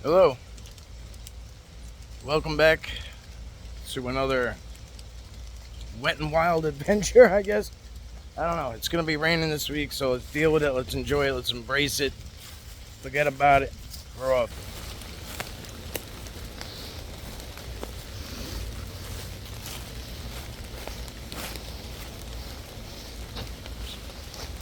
Hello, welcome back to another wet and wild adventure, I guess. I don't know, it's gonna be raining this week, so let's deal with it, let's enjoy it, let's embrace it, forget about it, we're off.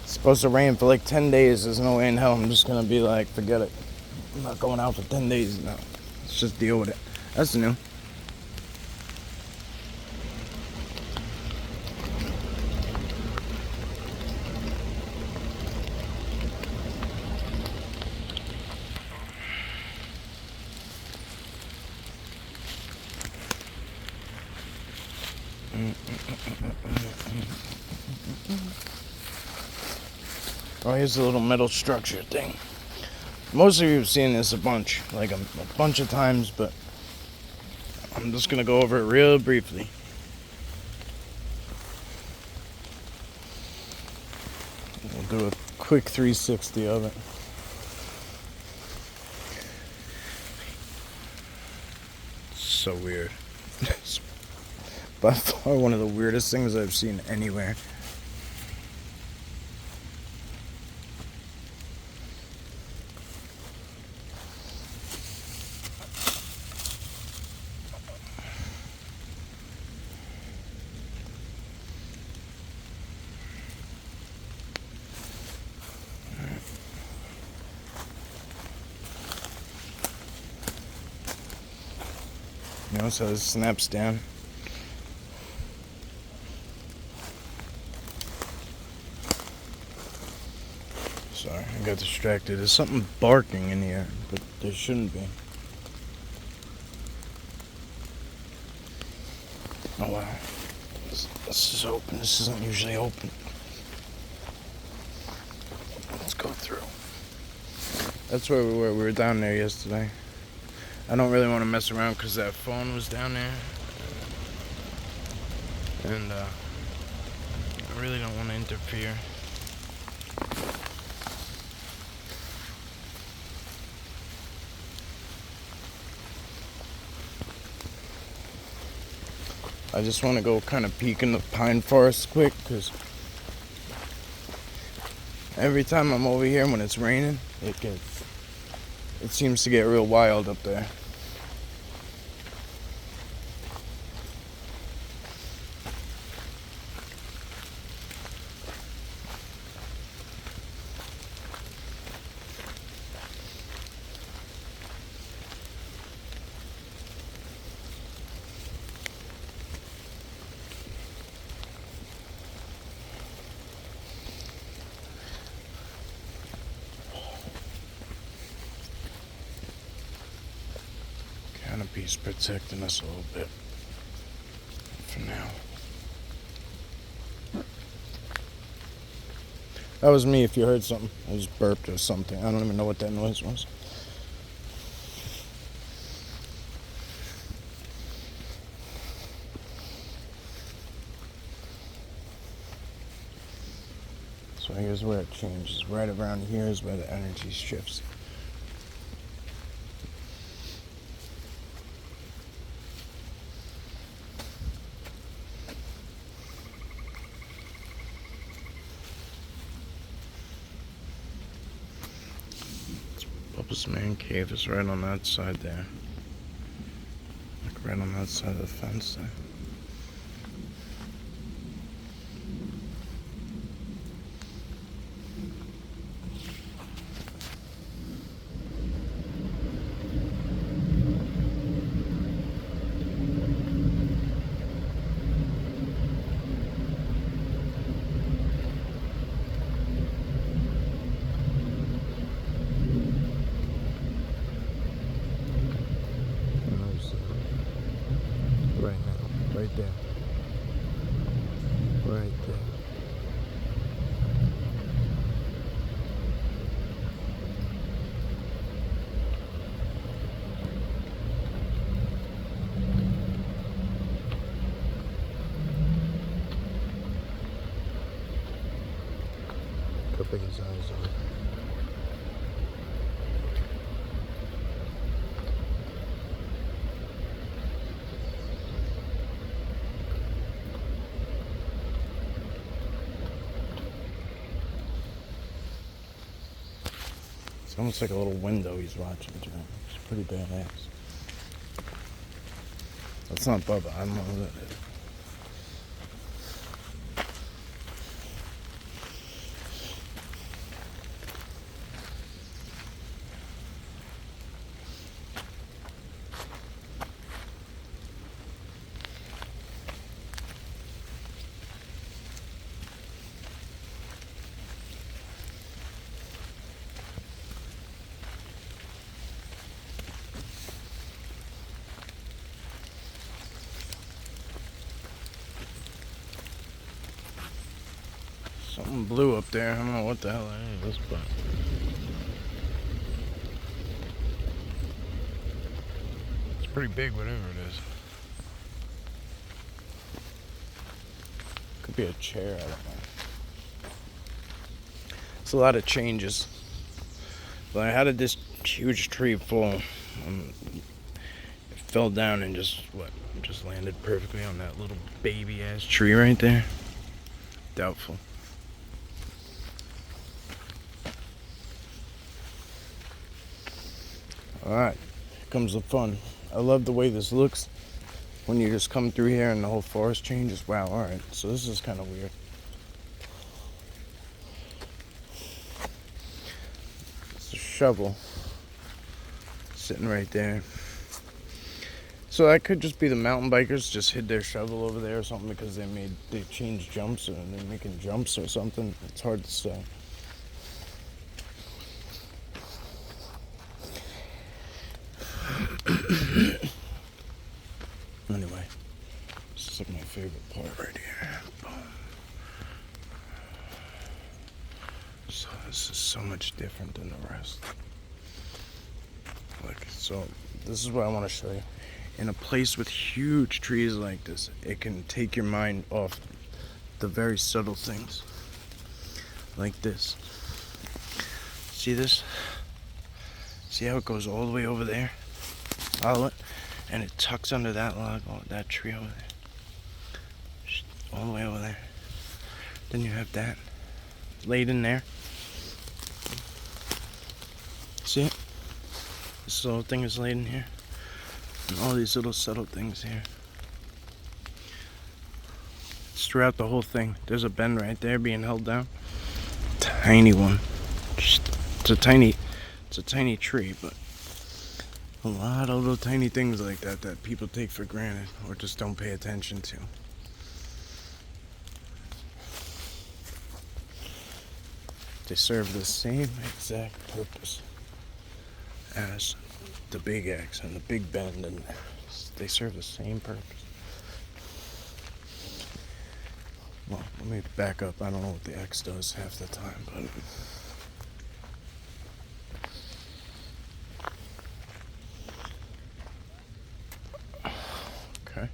It's supposed to rain for like 10 days, there's no way in hell I'm just gonna be like, forget it. I'm not going out for 10 days now. Let's just deal with it. That's new. Oh, here's a little metal structure thing. Most of you have seen this a bunch, like a bunch of times, but I'm just gonna go over it real briefly. We'll do a quick 360 of it. So weird. It's by far one of the weirdest things I've seen anywhere. You know, so it snaps down. Sorry, I got distracted. There's something barking in here, but there shouldn't be. Oh wow. This is open. This isn't usually open. Let's go through. That's where we were. We were down there yesterday. I don't really want to mess around because that phone was down there. And I really don't want to interfere. I just want to go kind of peek in the pine forest quick because every time I'm over here when it's raining, it seems to get real wild up there. Canopy's protecting us a little bit for now. That was me if you heard something. I just burped or something. I don't even know what that noise was. So here's where it changes. Right around here is where the energy shifts. Bubbas' man cave is right on that side there. Like right on that side of the fence there. Right now. It's almost like a little window he's watching through. It's pretty badass. That's not Bubba. I don't know who that is. Something blue up there. I don't know what the hell that is, but it's pretty big, whatever it is. Could be a chair, I don't know. It's a lot of changes. But how did this huge tree fall? It fell down and just landed perfectly on that little baby ass tree right there. Doubtful. Alright, here comes the fun. I love the way this looks when you just come through here and the whole forest changes. Wow, alright, so this is kind of weird. It's a shovel sitting right there. So that could just be the mountain bikers just hid their shovel over there or something because they changed jumps or they're making jumps or something. It's hard to say. Anyway, this is like my favorite part right here. Boom. So this is so much different than the rest. So this is what I want to show you. In a place with huge trees like this, it can take your mind off the very subtle things. Like this. See this? See how it goes all the way over there? Follow it. And it tucks under that log, that tree over there. All the way over there. Then you have that laid in there. See it? This little thing is laid in here. And all these little subtle things here. It's throughout the whole thing. There's a bend right there being held down. Tiny one. It's a tiny tree, but a lot of little tiny things like that people take for granted or just don't pay attention to. They serve the same exact purpose as the big axe and the big bend, and they serve the same purpose. Well, let me back up. I don't know what the axe does half the time, but okay.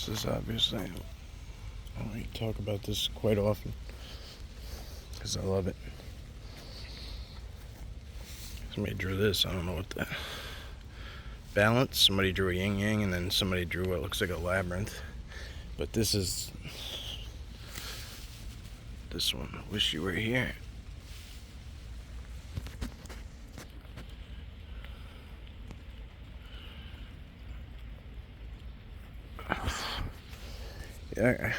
This is obviously, we talk about this quite often because I love it. Somebody drew this, I don't know what that. Balance, somebody drew a yin yang, and then somebody drew what looks like a labyrinth. But this is this one. Wish you were here. Yeah,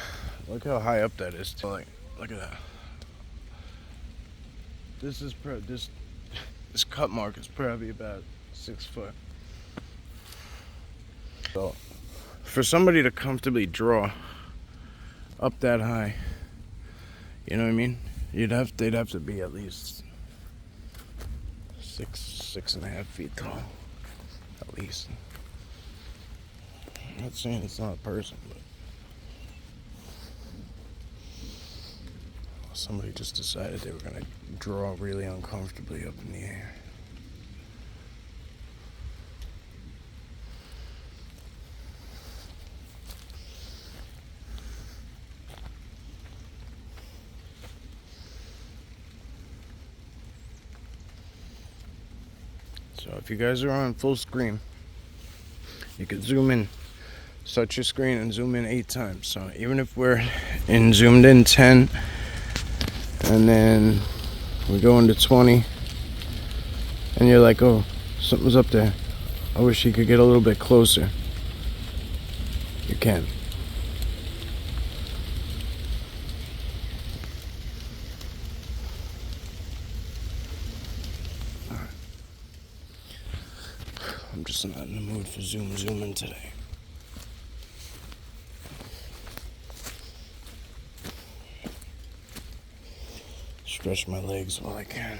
look how high up that is. Like, look at that. This is this cut mark is probably about 6 foot. So, for somebody to comfortably draw up that high, you know what I mean? They'd have to be at least 6.5 feet tall, at least. I'm not saying it's not a person, but somebody just decided they were going to draw really uncomfortably up in the air. So if you guys are on full screen, you could zoom in, touch your screen and zoom in 8 times. So even if we're zoomed in 10 and then we go into 20 and you're like, oh, something's up there, I wish you could get a little bit closer, you can. I'm just not in the mood for zooming today. Stretch my legs while I can.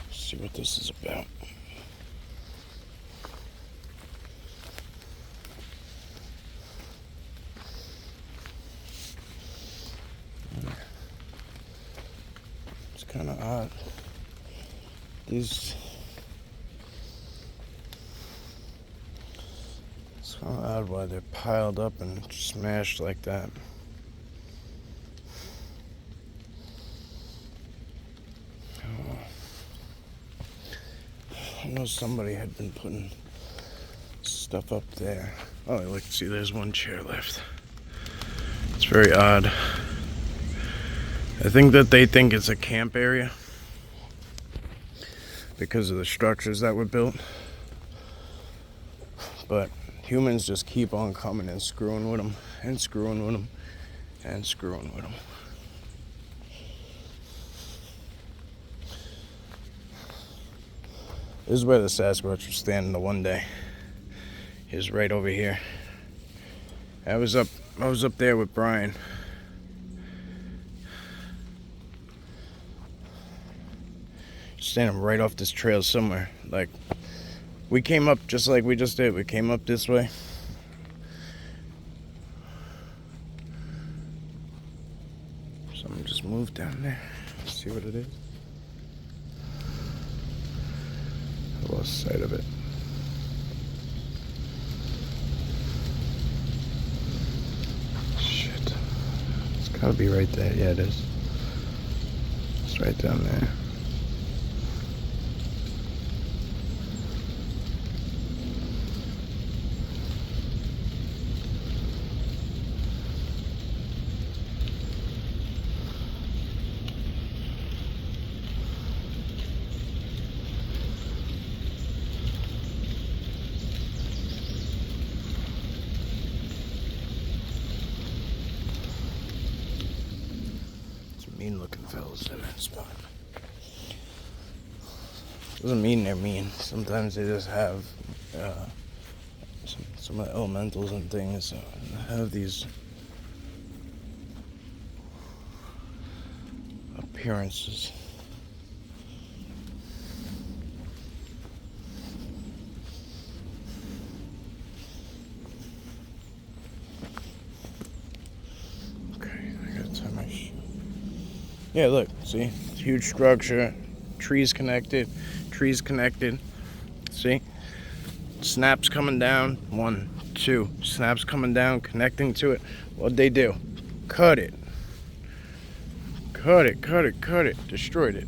See what this is about. It's kind of odd. It's kind of odd why they're piled up and smashed like that. I know somebody had been putting stuff up there. Oh, look, see, there's one chair left. It's very odd. I think that they think it's a camp area because of the structures that were built. But humans just keep on coming and screwing with them, and screwing with them, and screwing with them. This is where the Sasquatch was standing the one day. He was right over here. I was up there with Brian. Standing right off this trail somewhere. Like, we came up just like we just did. We came up this way. Something just moved down there. Let's see what it is. I lost sight of it. Shit. It's gotta be right there. Yeah, it is. It's right down there. Mean looking fellas in that spot. Doesn't mean they're mean. Sometimes they just have some of the elementals and things have these appearances. Yeah, look, see? Huge structure, trees connected, see? Snaps coming down, 1, 2, snaps coming down, connecting to it. What'd they do? Cut it, destroyed it.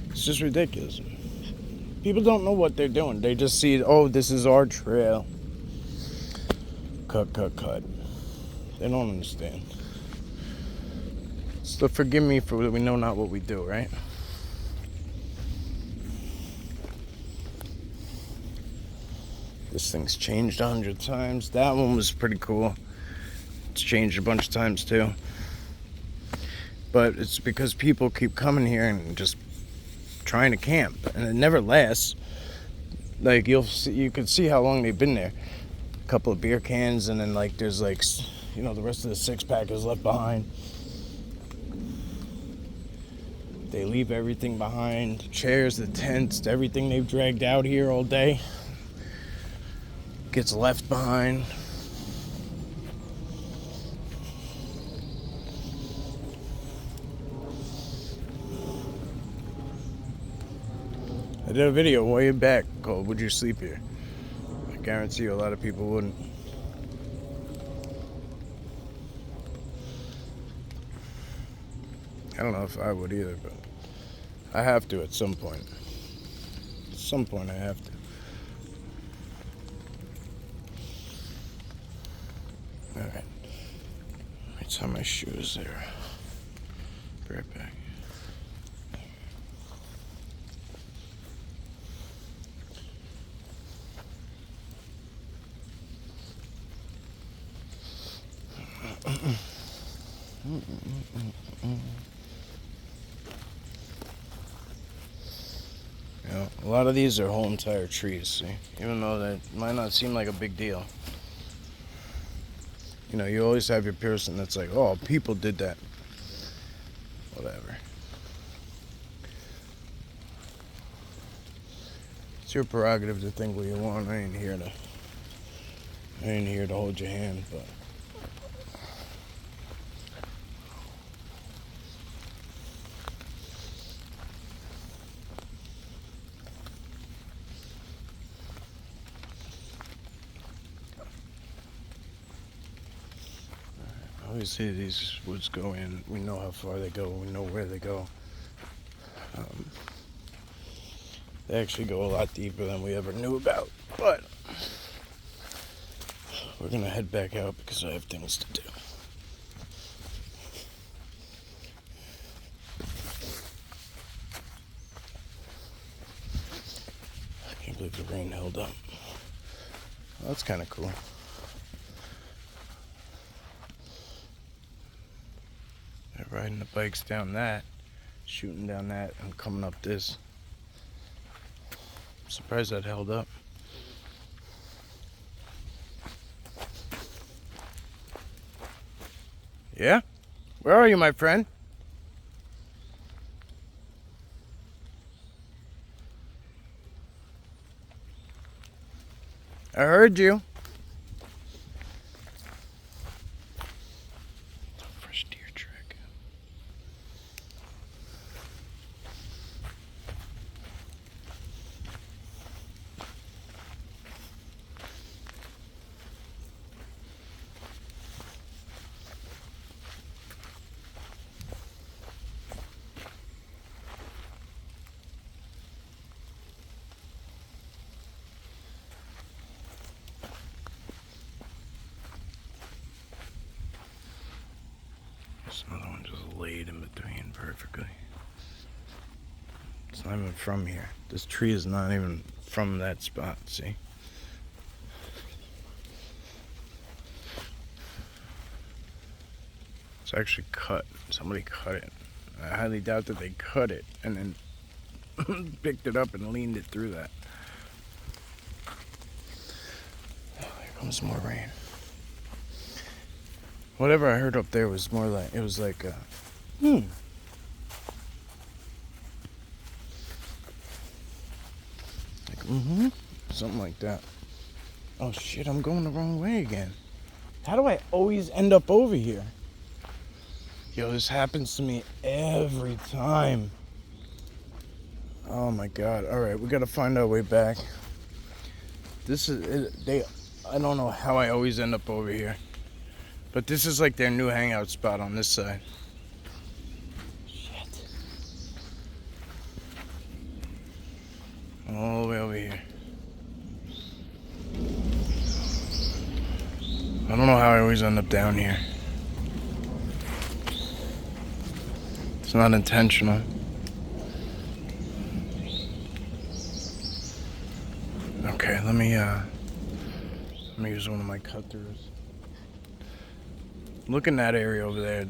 It's just ridiculous. People don't know what they're doing. They just see, oh, this is our trail. Cut. They don't understand. So forgive me for we know not what we do, right? This thing's changed 100 times. That one was pretty cool. It's changed a bunch of times too. But it's because people keep coming here and just trying to camp, and it never lasts. Like you can see how long they've been there. A couple of beer cans, and then like there's like, you know, the rest of the 6-pack is left behind. They leave everything behind, the chairs, the tents, everything they've dragged out here all day gets left behind. I did a video way back called "Would You Sleep Here?" I guarantee you a lot of people wouldn't. I don't know if I would either, but I have to at some point. At some point I have to. Alright. Let me tie my shoes there. Be right back. You know, a lot of these are whole entire trees, see? Even though that might not seem like a big deal. You know, you always have your person that's like, oh, people did that. Whatever. It's your prerogative to think what you want. I ain't here to hold your hand, but obviously these woods go in. We know how far they go. We know where they go. They actually go a lot deeper than we ever knew about. But we're gonna head back out because I have things to do. I can't believe the rain held up. Well, that's kind of cool. They're riding the bikes down that, shooting down that, and coming up this. I'm surprised that held up. Yeah? Where are you, my friend? I heard you. Fresh deer track. There's another one just laid in between perfectly. It's not even from here. This tree is not even from that spot, see? It's actually cut. Somebody cut it. I highly doubt that they cut it and then picked it up and leaned it through that. Oh, here comes more rain. Whatever I heard up there was more like, it was like, like, something like that. Oh shit, I'm going the wrong way again. How do I always end up over here? Yo, this happens to me every time. Oh my god. Alright, we gotta find our way back. This is, I don't know how I always end up over here. But this is like their new hangout spot on this side. Shit. All the way over here. I don't know how I always end up down here. It's not intentional. Okay, let me use one of my cut throughs. Look in that area over there.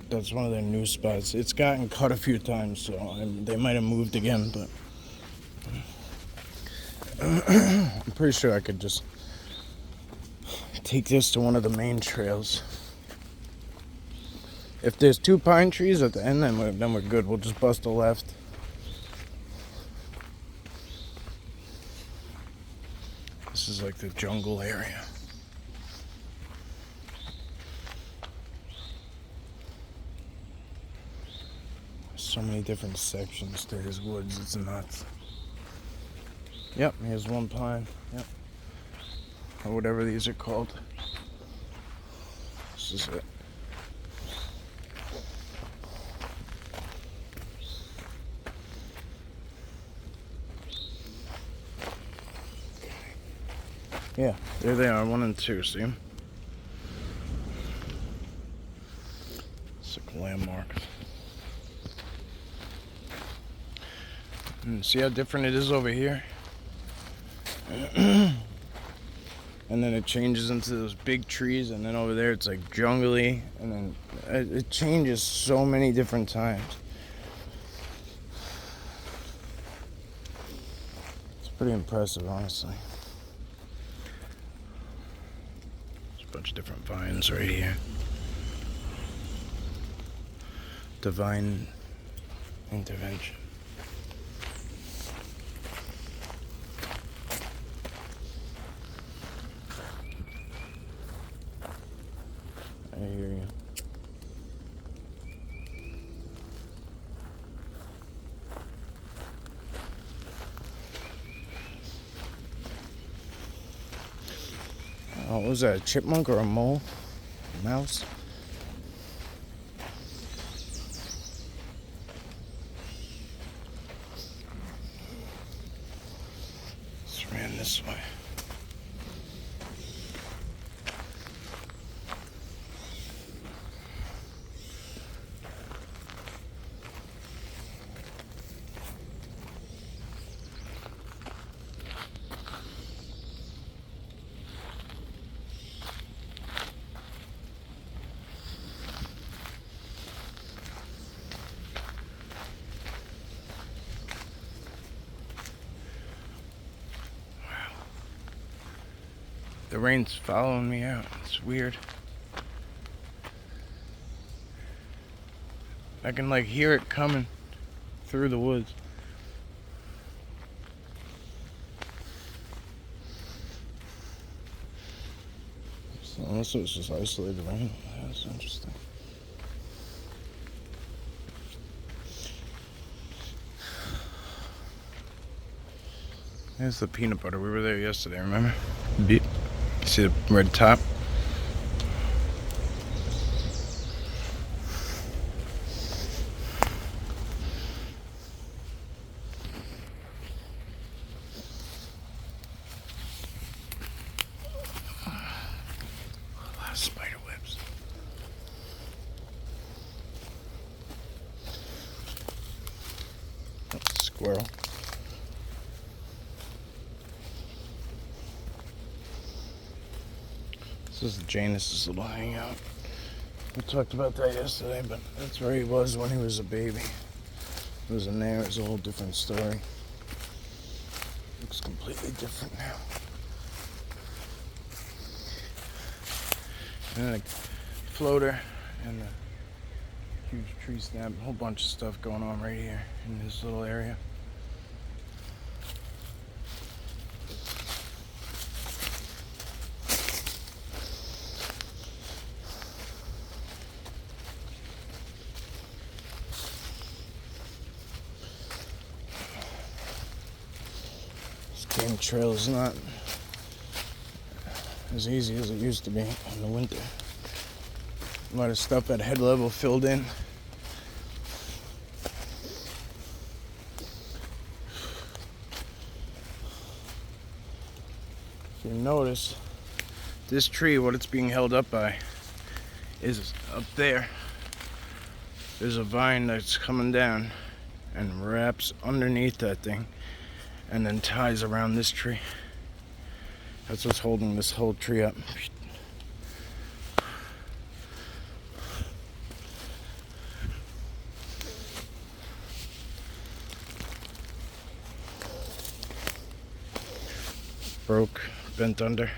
That's one of their new spots. It's gotten cut a few times, so they might have moved again, but I'm pretty sure I could just take this to one of the main trails. If there's 2 pine trees at the end, then we're good. We'll just bust a left. This is like the jungle area. So many different sections to his woods, it's nuts. Yep, here's one pine. Yep. Or whatever these are called. This is it. Yeah, there they are, 1 and 2, see them? It's like a landmark. And see how different it is over here? And then it changes into those big trees, and then over there it's like jungly, and then it changes so many different times. It's pretty impressive, honestly. There's a bunch of different vines right here. Divine intervention. I hear you. Oh, what was that, a chipmunk or a mole? A mouse? Just ran this way. The rain's following me out. It's weird. I can like hear it coming through the woods. So unless it was just isolated rain, that's interesting. There's the peanut butter. We were there yesterday, remember? See the red top? A lot of spider webs. That's a squirrel. This is Janus's little hangout. We talked about that yesterday, but that's where he was when he was a baby. It was in there. It's a whole different story. Looks completely different now. And then a floater and a huge tree stand. A whole bunch of stuff going on right here in this little area. Game trail is not as easy as it used to be in the winter. A lot of stuff at head level filled in. If you notice, this tree, what it's being held up by, is up there. There's a vine that's coming down and wraps underneath that thing, and then ties around this tree. That's what's holding this whole tree up. Broke, bent under.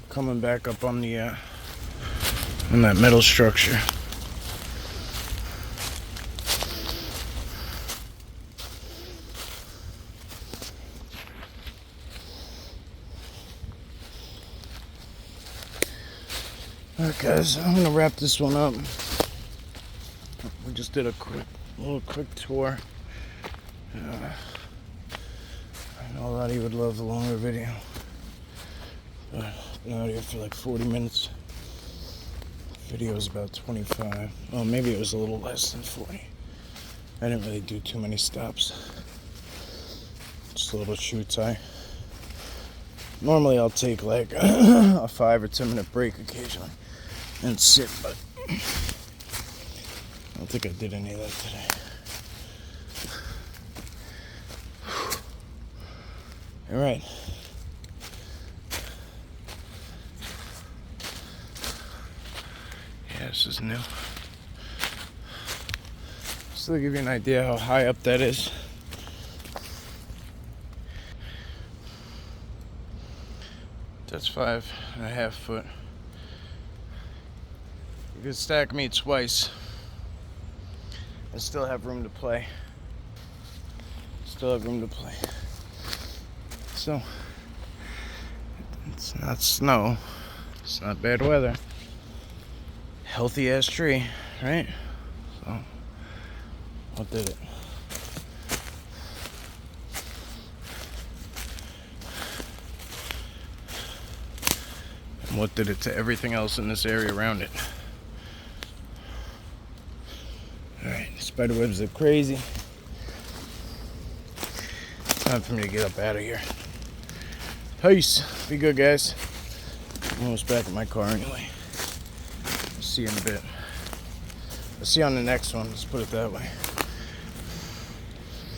Coming back up on the on that metal structure. Alright guys, I'm gonna wrap this one up. We just did a quick tour. I know a lot of you would love the longer video, but been out here for like 40 minutes. Video is about 25. Oh, maybe it was a little less than 40. I didn't really do too many stops. Just a little shoe tie. Normally I'll take like a 5 or 10 minute break occasionally and sit, but I don't think I did any of that today. All right. Yeah, this is new. Just to give you an idea how high up that is. That's 5.5 foot. You could stack me twice and still have room to play. So, it's not snow. It's not bad weather. Healthy ass tree, right? So, what did it? And what did it to everything else in this area around it? Alright, spiderwebs are crazy. Time for me to get up out of here. Peace. Be good, guys. I'm almost back in my car anyway. See you in a bit. I'll see you on the next one. Let's put it that way.